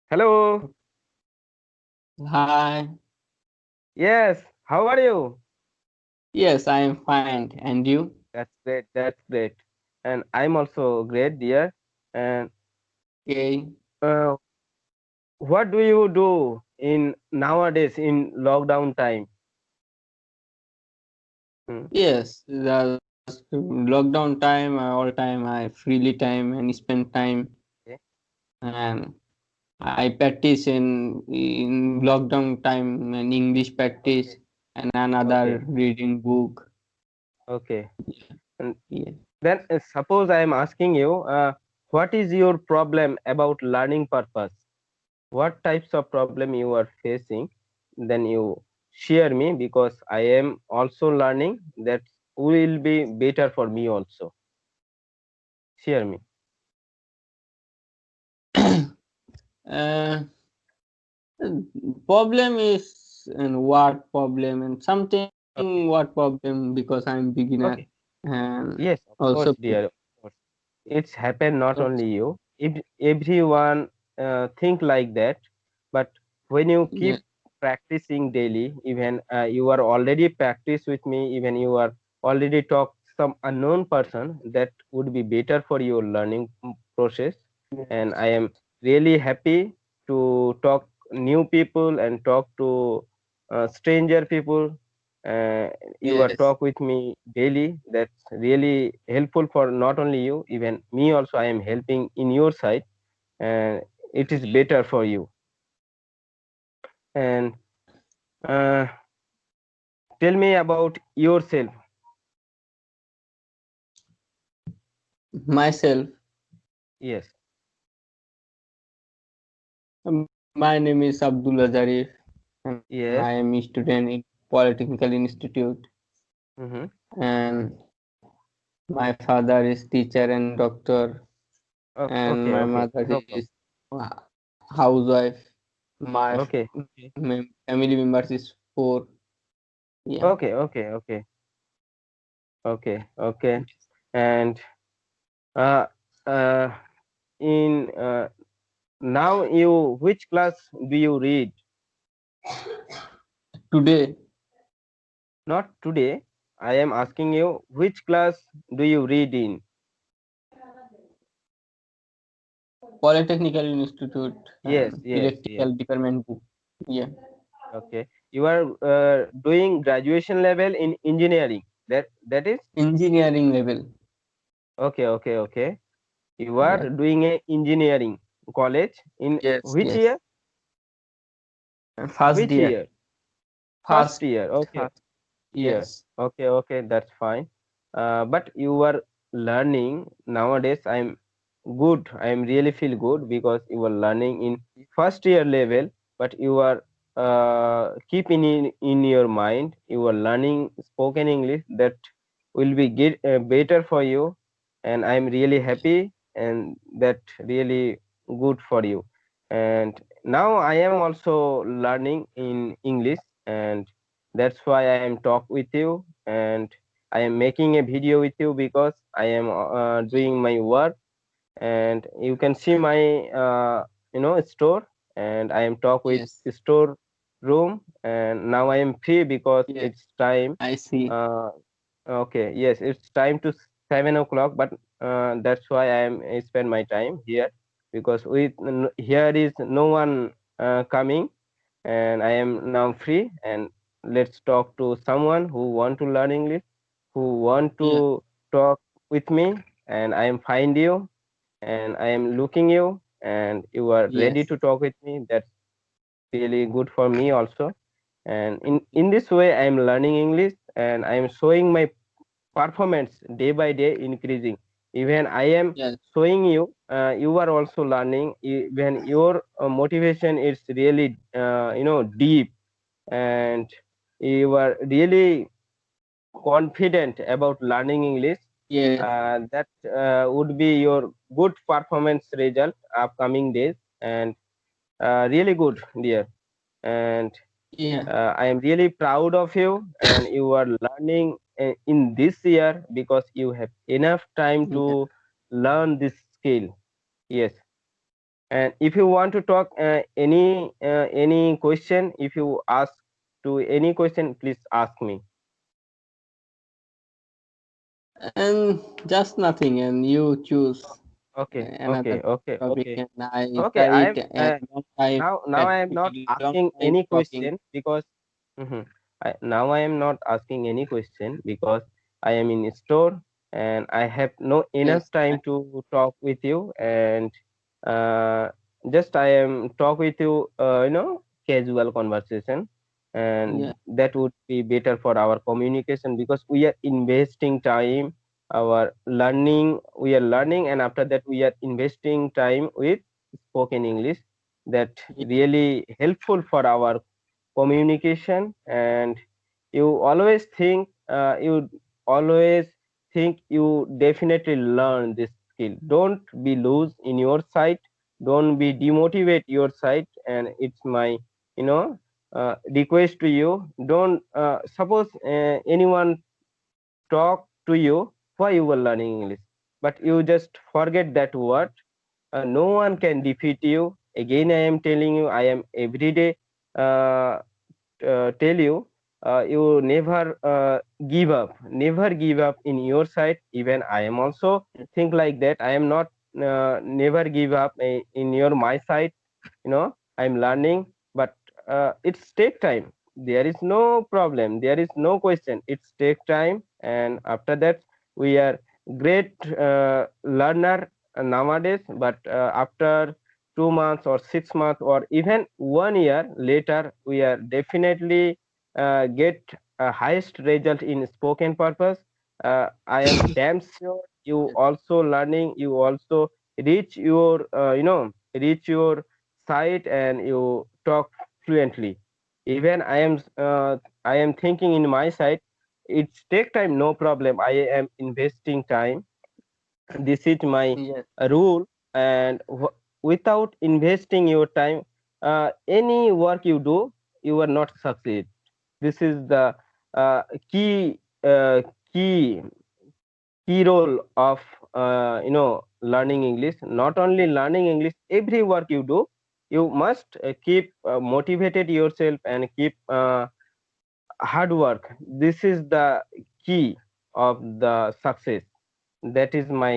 Hello. Hi. Yes. How are you? Yes, I am fine. And you? That's great. That's great. And I'm also great, dear. And Okay. uh, what do you do in nowadays in lockdown time? Hmm, Yes, the lockdown time, all time, I freely time and spend time, okay. and I practice in lockdown time and English practice Okay. and another Okay. reading book. Okay. And Yeah. then suppose I am asking you, what is your problem about learning purpose? What types of problem you are facing? Then you share me because I am also learning. That will be better for me also. Share me. uh, Problem is and what problem and something Okay. what problem because I'm beginner Okay. and Yes, of also course, dear. Of course. It's happened not only you. If everyone think like that, but when you yeah. keep practicing daily, even you are already practice with me, even you are already talk some unknown person, that would be better for your learning process. And I am really happy to talk new people and talk to stranger people. Uh, you are Yes. talk with me daily. That's really helpful for not only you, even me also. I am helping in your side, and it is better for you. And uh, tell me about yourself. Myself, Yes. my name is Abdullah Zarif, and I am a Yes. student in Polytechnical Institute. Mm-hmm. And my father is teacher and doctor, and my Okay. Okay. mother No is problem. housewife. My Okay. family members is four. Yeah. Okay. Okay. Okay. Okay. Okay. And uh, uh, in now you which class do you read? Today, Not today. I am asking you which class do you read in? Polytechnical Institute Yes, and yes, yes. electrical department book. Yeah. Okay. You are doing graduation level in engineering. That is Engineering level. okay, okay, okay. You are Yeah. doing a engineering college in Yes. which Yes. year? First Which year. year? First First. year. Okay. First. Year. Yes. Okay, okay, that's fine. But you are learning nowadays. I'm good. I'm really feel good because you are learning in first year level, but you are keeping in your mind. You are learning spoken English. That will be better for you, and I'm really happy, and that really good for you. And now I am also learning in English, and that's why I am talk with you, and I am making a video with you because I am doing my work, and you can see my store, and I am talk with Yes. store room, and now I am free because Yes. it's time. I see. Uh, okay, yes, it's time to 7 o'clock, but that's why I am I spend my time here because here is no one coming, and I am now free, and let's talk to someone who want to learn English, who want Yeah. to talk with me, and I am find you, and I am looking you, and you are ready Yes. to talk with me. That's really good for me also. And in this way, I am learning English, and I am showing my performance day by day increasing. Even I am Yes. showing you, you are also learning. When your motivation is really deep, and you are really confident about learning English, Yes. that would be your good performance result upcoming days, and really good, dear. And Yeah. I am really proud of you, and you are learning in this year because you have enough time Yeah. to learn this skill. Yes, And if you want to talk any question, if you ask to any question, please ask me. And just nothing, and you choose Okay, another okay, okay, topic, okay, and I okay. try it. And long time, Now had I am not really long asking time any talking. question because now I am not asking any question because I am in store and I have no enough Yes, time to talk with you, and uh, just I am talk with you, casual conversation, yeah, and that would be better for our communication because we are investing time, our learning, we are learning, and after that we are investing time with spoken English, that yeah, really helpful for our communication. And you always think you definitely learn this skill. Don't be loose in your side, don't be demotivate your side, and it's my you know request to you. Don't suppose anyone talk to you why you were learning English, but you just forget that word. No one can defeat you. Again, I am telling you, I am every day uh, tell you, you never give up in your side. Even I am also think like that. I am not never give up in your my side. I'm learning, but it's take time. There is no problem, there is no question, it's take time. And after that we are great learner nowadays. But after 2 months or 6 months or even 1 year later, we are definitely get a highest result in spoken purpose. I am damn sure you yes, also learning, you also reach your reach your site and you talk fluently. Even I am thinking in my side, it's take time, no problem, I am investing time. This is my yes, rule. And without investing your time, any work you do, you will not succeed. This is the uh, key uh, key key role of learning English. Not only learning English, every work you do, you must keep motivated yourself and keep hard work. This is the key of the success. That is my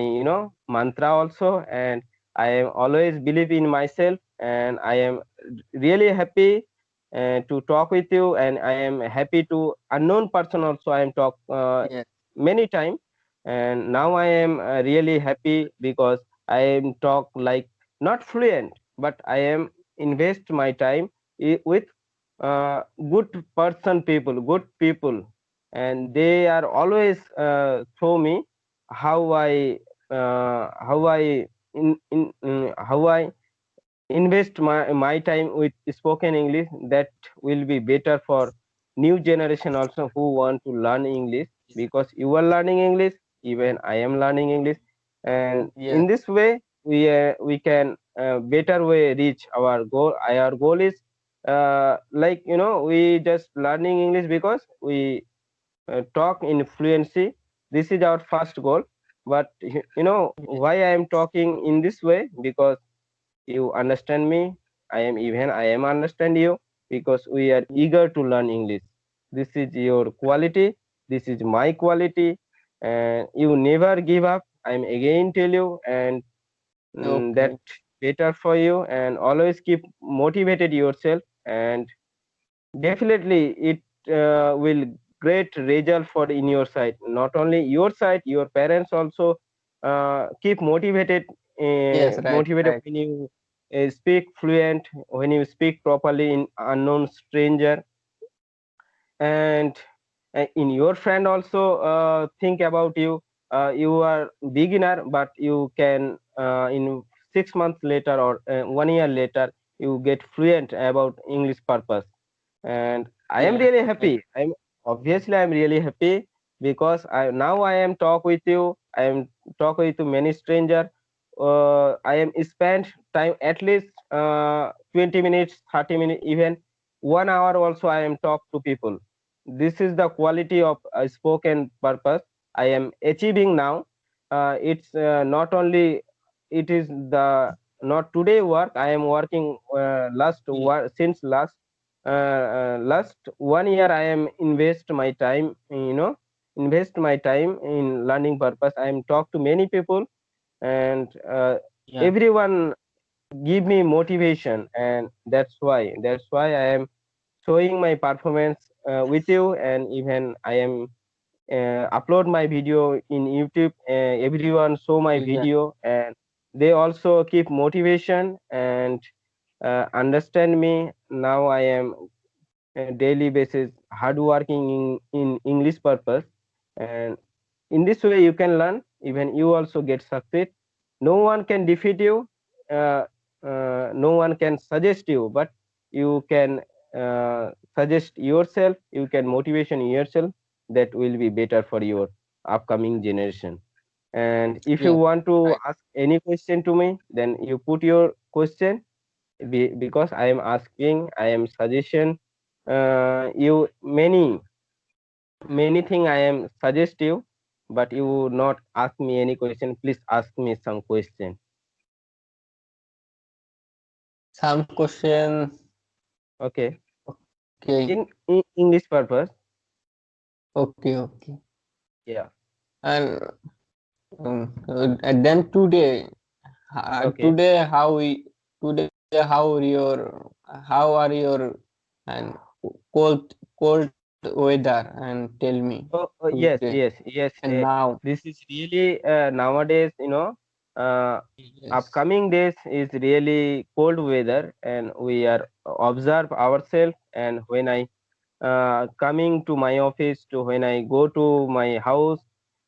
mantra also. And I am always believe in myself, and I am really happy to talk with you. And I am happy to unknown person also I am talk yes, many time. And now I am really happy because I am talk like not fluent, but I am invest my time with good person people, good people. And they are always show me how I how I invest my time with spoken English. That will be better for new generation also who want to learn English, because you are learning English, even I am learning English. And yes, in this way we can better way reach our goal. Our goal is like we just learning English because we talk in fluency. This is our first goal. But yes, why I am talking in this way, because you understand me, I am understand you, because we are yes. eager to learn English. This is your quality, this is my quality, and you never give up. I'm again tell you. And that Okay, better for you, and always keep motivated yourself. And definitely it will great result for in your side. Not only your side, your parents also keep motivated, yes, right, motivated right, when you speak fluent, when you speak properly in unknown stranger. And in your friend also think about you. You are beginner, but you can in 6 months later or 1 year later, you get fluent about English purpose. And I am yeah, really right, happy. I'm really happy because I am talk with you. I am talk with many stranger. I am spent time at least 20 minutes, 30 minutes, even 1 hour also. I am talk to people. This is the quality of spoken purpose I am achieving now. It's not only it is the not today work. I am working Yeah. since last 1 year. I am invest my time, invest my time in learning purpose. I am talk to many people, and Yeah. everyone give me motivation, and that's why I am showing my performance with you, and even I am upload my video in YouTube. Everyone saw my Yeah. video, and they also keep motivation and understand me. Now I am daily basis hard working in English purpose, and in this way you can learn, even you also get succeed. No one can defeat you, uh, no one can suggest you, but you can suggest yourself, you can motivation yourself. That will be better for your upcoming generation. And if you Yeah. want to Right. ask any question to me, then you put your question. Because I am asking, I am suggestion you many thing I am suggest you, but you not ask me any question. Please ask me some question. Some question. Okay. Okay. In English purpose. Okay. Okay. Yeah. And and then today, Okay. today how we today how are your and cold weather, and tell me Yes, today yes, yes. and now. This is really nowadays, uh, Yes. upcoming days is really cold weather, and we are observe ourselves. And when I coming to my office, to when I go to my house,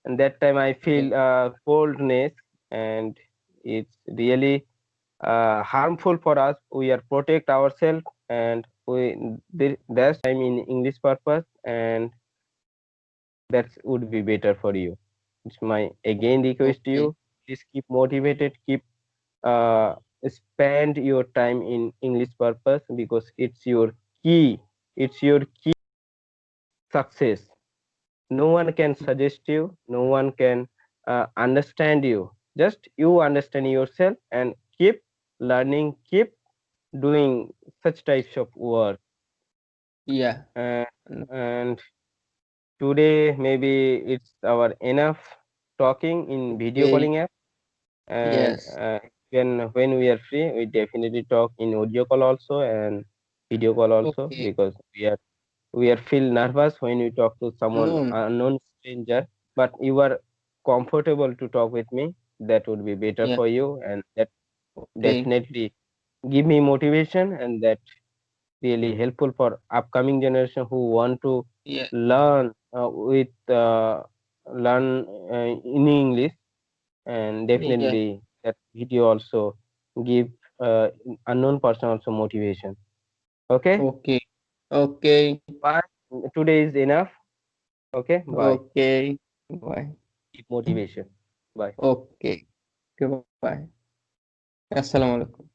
and that time I Yeah. feel coldness, and it's really harmful for us. We are protect ourselves, and that's time in English purpose, and that would be better for you. It's my again request to Okay. you. Please keep motivated, keep uh, spend your time in English purpose, because it's your key. It's your key success. No one can suggest you, no one can understand you. Just you understand yourself, and keep learning, keep doing such types of work. Yeah. uh, and today maybe it's our enough talking in video Okay. calling app. And Yes. when we are free, we definitely talk in audio call also and video call also, Okay. because we are feel nervous when we talk to someone No. unknown stranger. But you are comfortable to talk with me, that would be better Yeah. for you, and that Okay. definitely give me motivation, and that really helpful for upcoming generation who want to Yeah. learn learn in English. And Yeah. definitely that video also give uh, unknown person also motivation. Okay. Okay. Okay. Bye. Today is enough. Okay, bye. Okay. Bye. Keep motivation. Bye. Okay. Goodbye. Assalamu alaikum.